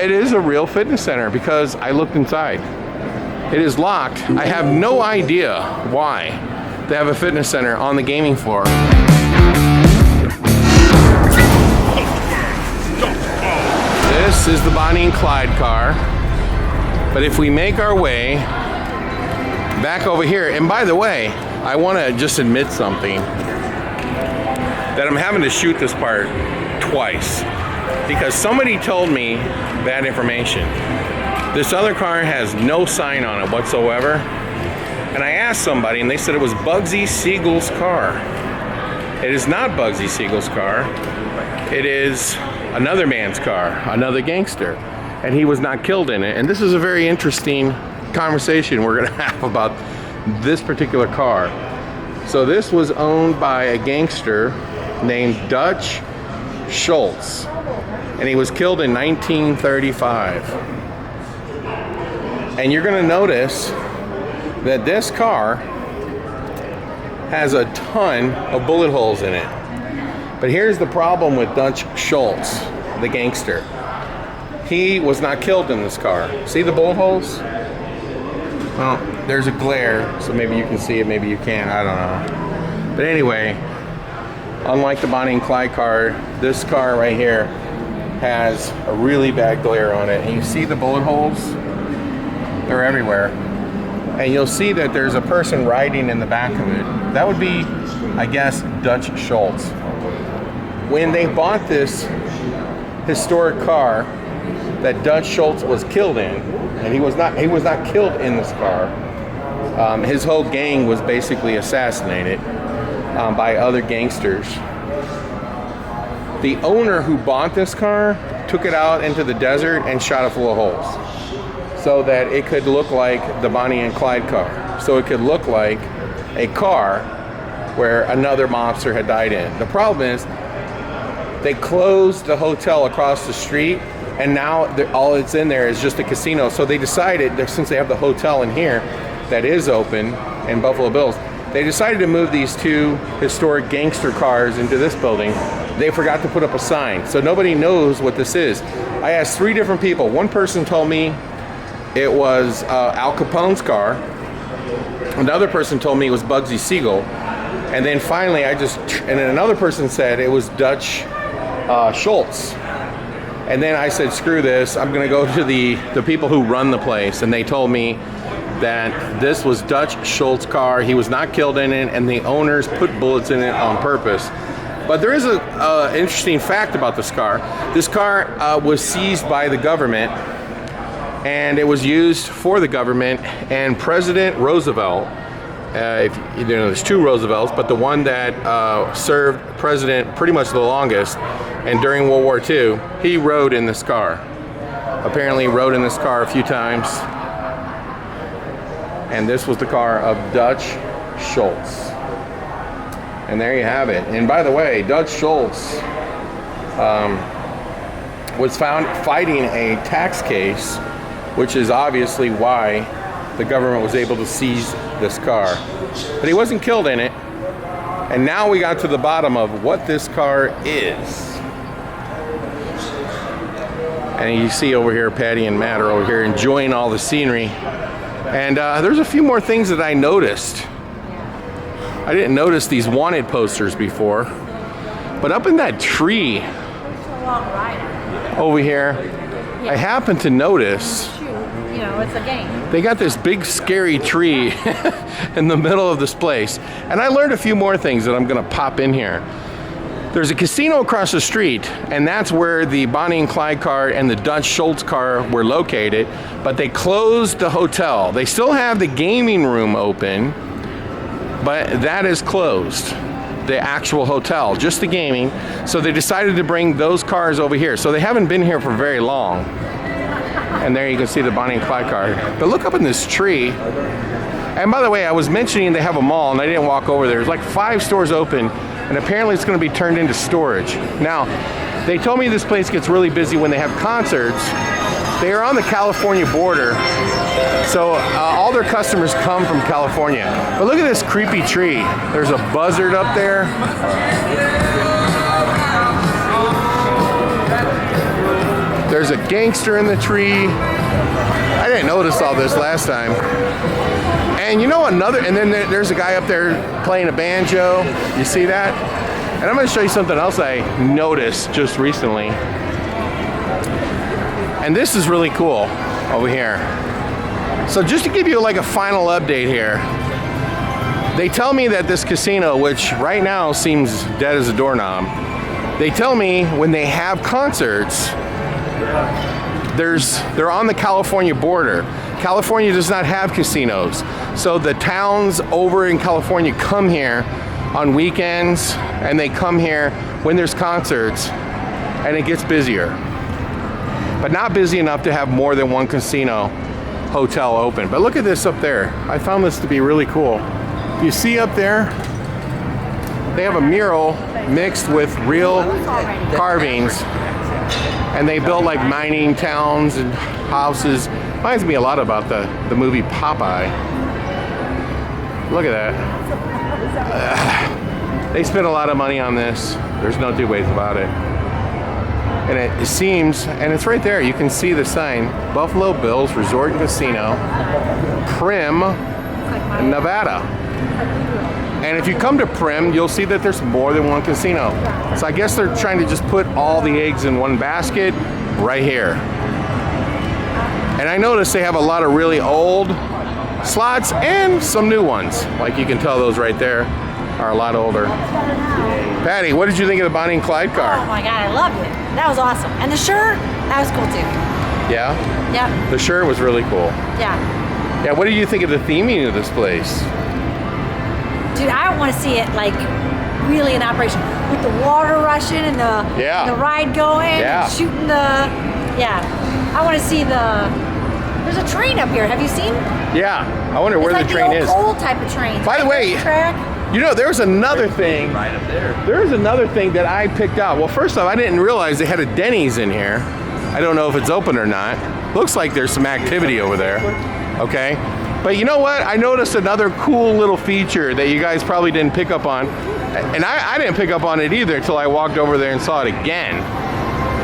it is a real fitness center because I looked inside. It is locked. I have no idea why they have a fitness center on the gaming floor. This is the Bonnie and Clyde car. But if we make our way back over here, and by the way, I want to just admit something, that I'm having to shoot this part twice because somebody told me bad information. This other car has no sign on it whatsoever. And I asked somebody and they said it was Bugsy Siegel's car. It is not Bugsy Siegel's car. It is another man's car, another gangster. And he was not killed in it. And this is a very interesting conversation we're gonna have about this particular car. So this was owned by a gangster named Dutch Schultz. And he was killed in 1935. And you're gonna notice that this car has a ton of bullet holes in it. But here's the problem with Dutch Schultz, the gangster. He was not killed in this car. See the bullet holes? Well, there's a glare, so maybe you can see it, maybe you can't, I don't know. But anyway, unlike the Bonnie and Clyde car, this car right here has a really bad glare on it. And you see the bullet holes? They're everywhere. And you'll see that there's a person riding in the back of it. That would be, I guess, Dutch Schultz. When they bought this historic car that Dutch Schultz was killed in, and he was not killed in this car. His whole gang was basically assassinated by other gangsters. The owner who bought this car took it out into the desert and shot it full of holes, so that it could look like the Bonnie and Clyde car. So it could look like a car where another mobster had died in. The problem is they closed the hotel across the street, and now all it's in there is just a casino. So they decided that since they have the hotel in here that is open in Buffalo Bills, they decided to move these two historic gangster cars into this building. They forgot to put up a sign, so nobody knows what this is. I asked 3 different people. One person told me it was Al Capone's car. Another person told me it was Bugsy Siegel. And then finally and then another person said it was Dutch Schultz. And then I said, screw this, I'm gonna go to the people who run the place. And they told me that this was Dutch Schultz's car. He was not killed in it, and the owners put bullets in it on purpose. But there is an interesting fact about this car. This car was seized by the government, and it was used for the government. And President Roosevelt, there's 2 Roosevelts, but the one that served president pretty much the longest, and during World War II, he rode in this car. Apparently rode in this car a few times. And this was the car of Dutch Schultz. And there you have it. And by the way, Dutch Schultz was found fighting a tax case, which is obviously why the government was able to seize this car. But he wasn't killed in it. And now we got to the bottom of what this car is. And you see over here, Patty and Matt are over here enjoying all the scenery. And there's a few more things that I noticed. I didn't notice these wanted posters before. But up in that tree over here, I happened to notice, it's a game. They got this big scary tree in the middle of this place. And I learned a few more things that I'm gonna pop in here. There's a casino across the street, and that's where the Bonnie and Clyde car and the Dutch Schultz car were located, but they closed the hotel. They still have the gaming room open, but that is closed. The actual hotel, just the gaming. So they decided to bring those cars over here. So they haven't been here for very long. And there you can see the Bonnie and Clyde car. But look up in this tree. And by the way, I was mentioning they have a mall, and I didn't walk over there. There's like 5 stores open, and apparently it's going to be turned into storage. Now, they told me this place gets really busy when they have concerts. They are on the California border, so all their customers come from California. But look at this creepy tree. There's a buzzard up there. There's a gangster in the tree. I didn't notice all this last time. And you know and then there's a guy up there playing a banjo. You see that? And I'm going to show you something else I noticed just recently. And this is really cool over here. So just to give you like a final update here, they tell me that this casino, which right now seems dead as a doorknob, they tell me when they have concerts, they're on the California border. California does not have casinos. So the towns over in California come here on weekends, and they come here when there's concerts, and it gets busier. But not busy enough to have more than one casino hotel open. But look at this up there. I found this to be really cool. You see up there, they have a mural mixed with real carvings, and they built like mining towns and houses. Reminds me a lot about the movie Popeye. Look at that. They spent a lot of money on this. There's no two ways about it. And it seems, and it's right there, you can see the sign, Buffalo Bills Resort and Casino, Prim, Nevada. And if you come to Prim, you'll see that there's more than one casino. So I guess they're trying to just put all the eggs in one basket right here. And I noticed they have a lot of really old slots and some new ones. Like you can tell those right there are a lot older. Patty, what did you think of the Bonnie and Clyde car? Oh my God, I loved it. That was awesome. And the shirt, that was cool too. Yeah? Yeah. The shirt was really cool. Yeah. Yeah, what did you think of the theming of this place? Dude, I want to see it like really in operation with the water rushing and the ride going and shooting the, I want to see there's a train up here. Have you seen? Yeah, I wonder where the train is. It's like the old type of train. By the way, you know, there's another thing. Right up there. There's another thing that I picked out. Well, first off, I didn't realize they had a Denny's in here. I don't know if it's open or not. Looks like there's some activity over there. Okay. But you know what? I noticed another cool little feature that you guys probably didn't pick up on. And I didn't pick up on it either until I walked over there and saw it again.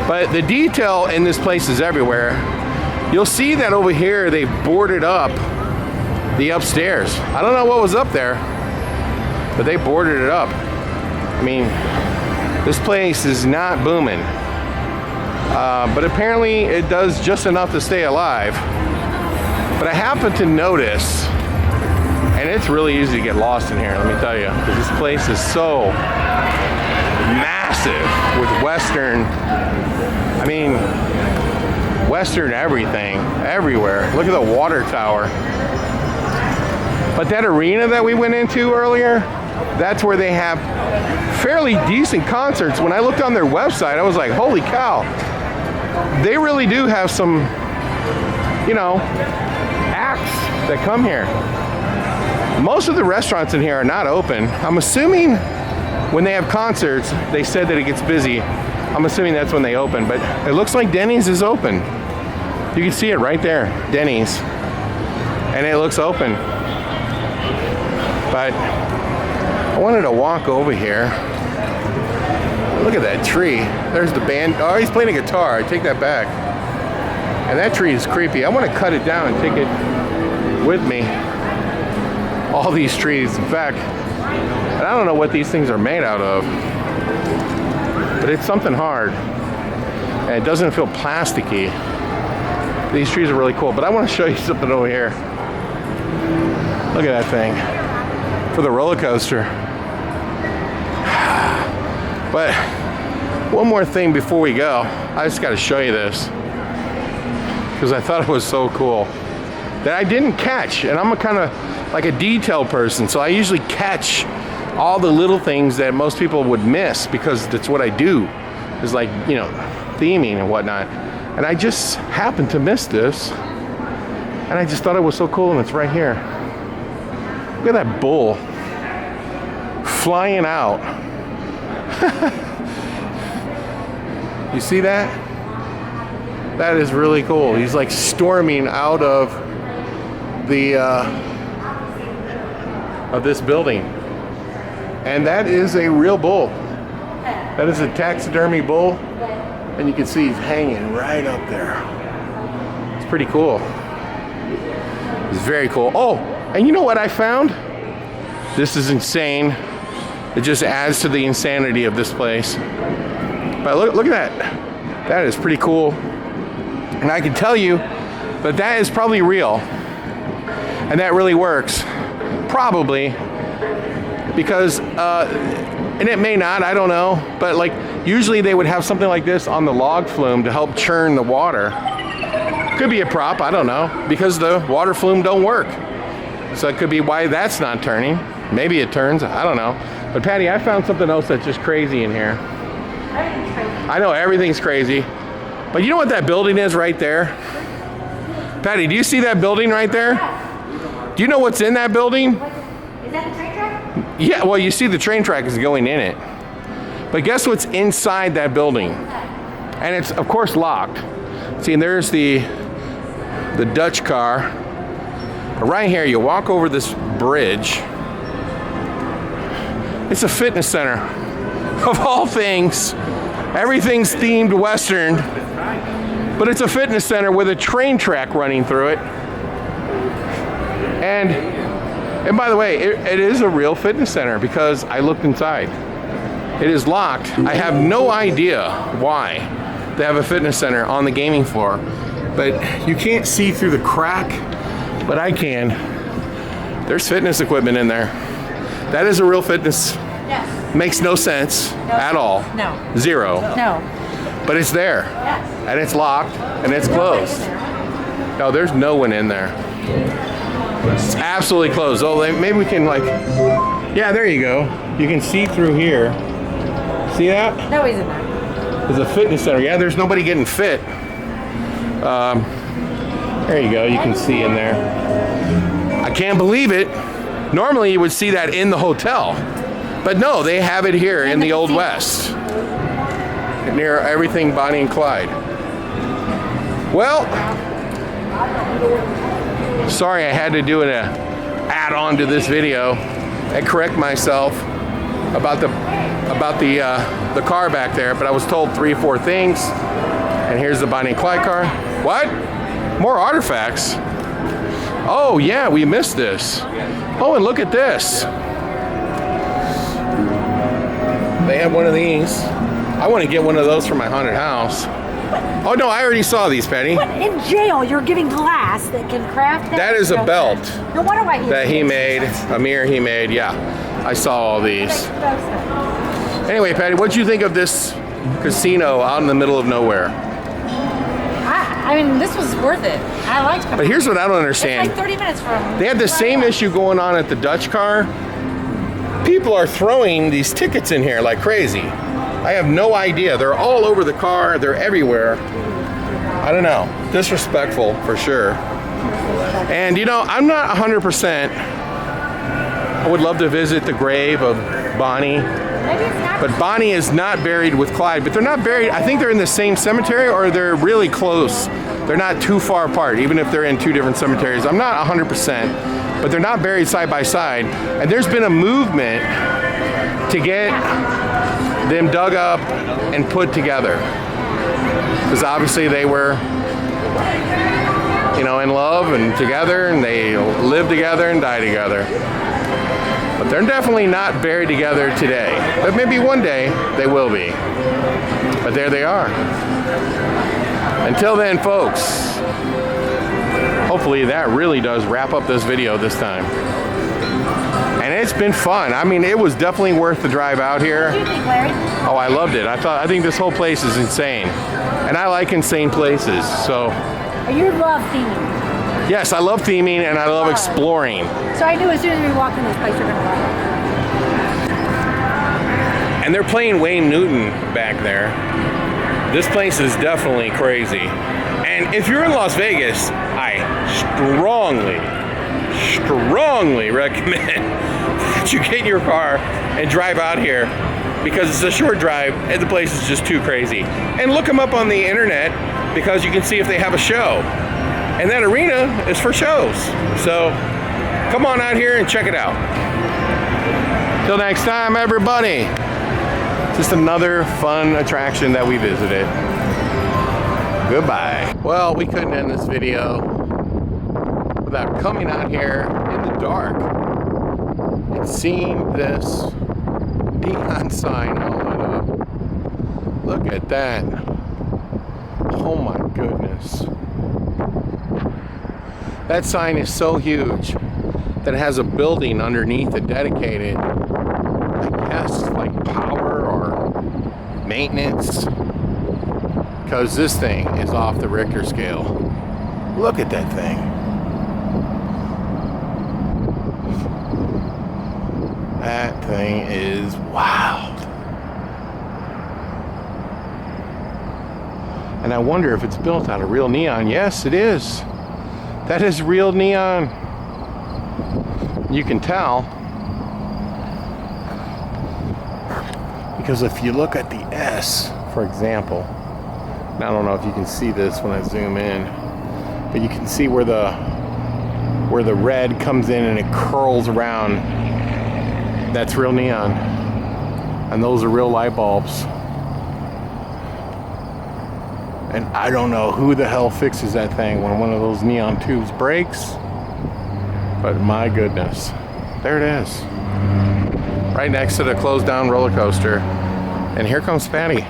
But the detail in this place is everywhere. You'll see that over here they've boarded up the upstairs. I don't know what was up there, but they boarded it up. I mean, this place is not booming. But apparently it does just enough to stay alive. But I happen to notice, and it's really easy to get lost in here, let me tell you, because this place is so massive with Western, I mean, Western everything, everywhere. Look at the water tower. But that arena that we went into earlier, that's where they have fairly decent concerts. When I looked on their website, I was like, holy cow. They really do have some, you know, acts that come here. Most of the restaurants in here are not open. I'm assuming when they have concerts, they said that it gets busy. I'm assuming that's when they open, but it looks like Denny's is open. You can see it right there, Denny's. And it looks open. But I wanted to walk over here. Look at that tree. There's the band. Oh, he's playing a guitar. I take that back. And that tree is creepy. I want to cut it down and take it with me. All these trees. In fact, and I don't know what these things are made out of, but it's something hard. And it doesn't feel plasticky. These trees are really cool. But I want to show you something over here. Look at that thing. For the roller coaster. But one more thing before we go. I just got to show you this, because I thought it was so cool that I didn't catch. And I'm a kind of like a detail person, so I usually catch all the little things that most people would miss, because that's what I do, is like, you know, theming and whatnot. And I just happened to miss this, and I just thought it was so cool, and it's right here. Look at that bull flying out. You see that? That is really cool. He's like storming out of the of this building, and that is a real bull. That is a taxidermy bull. And you can see he's hanging right up there. It's pretty cool. It's very cool. Oh, and you know what I found? This is insane. It just adds to the insanity of this place. But look at that. That is pretty cool. And I can tell you that that is probably real. And that really works. Probably. Because, and it may not, I don't know. But like, usually they would have something like this on the log flume to help churn the water. Could be a prop, I don't know. Because the water flume don't work. So it could be why that's not turning. Maybe it turns, I don't know. But Patty, I found something else that's just crazy in here. Everything's crazy. I know, everything's crazy. But you know what that building is right there? Patty, do you see that building right there? Do you know what's in that building? Is that the train track? Yeah, well, you see the train track is going in it. But guess what's inside that building? And it's, of course, locked. See, and there's the Dutch car. Right here, you walk over this bridge. It's a fitness center. Of all things, everything's themed Western, but it's a fitness center with a train track running through it. And by the way, it is a real fitness center because I looked inside. It is locked. I have no idea why they have a fitness center on the gaming floor, but you can't see through the crack, but I can. There's fitness equipment in there. That is a real fitness. Yes. Makes no sense at all. No. Zero. No. But it's there. Yes. And it's locked and it's closed. No, there's no one in there. It's absolutely closed. Oh, maybe we can like, yeah, there you go. You can see through here. See that? Nobody's in there. There's a fitness center. Yeah, there's nobody getting fit. There you go. You can see in there. I can't believe it. Normally you would see that in the hotel. But no, they have it here in the Old West. Near everything Bonnie and Clyde. Well, sorry I had to do an add-on to this video and correct myself about the car back there, but I was told 3 or 4 things. And here's the Bonnie and Clyde car. What? More artifacts? Oh yeah, we missed this. Oh, and look at this. They have one of these. I want to get one of those for my haunted house. Oh no, I already saw these, Penny. But in jail, you're giving glass that can craft that. That is a belt. No wonder why that he made, a mirror he made. Yeah, I saw all these. Anyway, Patty, what'd you think of this casino out in the middle of nowhere? I mean, this was worth it. I liked coming. But here's what I don't understand. It's like 30 minutes from. They had the same issue going on at the Dutch car. People are throwing these tickets in here like crazy. I have no idea. They're all over the car. They're everywhere. I don't know. Disrespectful for sure. And you know, I'm not 100%. I would love to visit the grave of Bonnie. Maybe it's not. But Bonnie is not buried with Clyde. But they're not buried. I think they're in the same cemetery or they're really close. They're not too far apart, even if they're in 2 different cemeteries. I'm not 100%. But they're not buried side by side. And there's been a movement to get them dug up and put together. Because obviously they were, you know, in love and together, and they live together and die together. But they're definitely not buried together today. But maybe one day they will be. But there they are. Until then, folks, hopefully that really does wrap up this video this time. And it's been fun. I mean, it was definitely worth the drive out here. What do you think, Larry? Oh, I loved it. I think this whole place is insane. And I like insane places, so. You love theming. Yes, I love theming and I love exploring. So I knew as soon as we walked in this place, you're gonna love it. And they're playing Wayne Newton back there. This place is definitely crazy. And if you're in Las Vegas, I strongly recommend that you get in your car and drive out here because it's a short drive and the place is just too crazy. And look them up on the internet because you can see if they have a show. And that arena is for shows. So come on out here and check it out. Till next time, everybody. Just another fun attraction that we visited. Goodbye. Well, we couldn't end this video without coming out here in the dark and seeing this neon sign all lit up. Look at that. Oh my goodness. That sign is so huge that it has a building underneath it dedicated, I guess, like power or maintenance, because this thing is off the Richter scale. Look at that thing. That thing is wild. And I wonder if it's built out of real neon. Yes, it is. That is real neon. You can tell because if you look at the S, for example, and I don't know if you can see this when I zoom in, but you can see where the red comes in and it curls around. That's real neon, and those are real light bulbs. And I don't know who the hell fixes that thing when one of those neon tubes breaks, but my goodness, there it is, right next to the closed down roller coaster. And here comes Patty.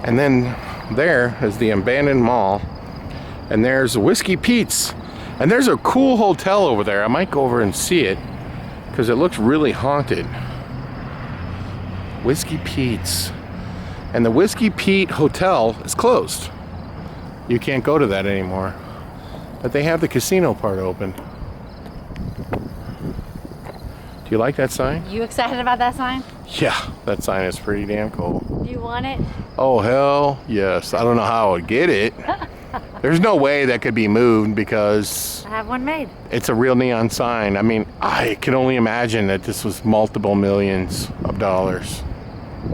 And then there is the abandoned mall, and there's Whiskey Pete's, and there's a cool hotel over there. I might go over and see it because it looks really haunted. Whiskey Pete's. And the Whiskey Pete Hotel is closed. You can't go to that anymore. But they have the casino part open. Do you like that sign? You excited about that sign? Yeah, that sign is pretty damn cool. Do you want it? Oh, hell yes. I don't know how I would get it. There's no way that could be moved because I have one made. It's a real neon sign. I mean, I can only imagine that this was multiple millions of dollars.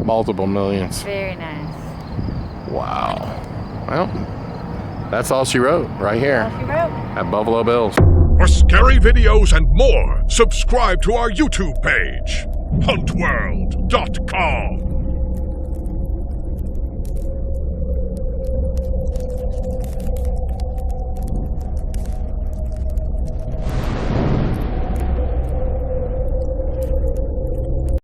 Multiple millions. Very nice. Wow. Well, that's all she wrote right here. All she wrote. At Buffalo Bills. For scary videos and more, subscribe to our YouTube page, huntworld.com.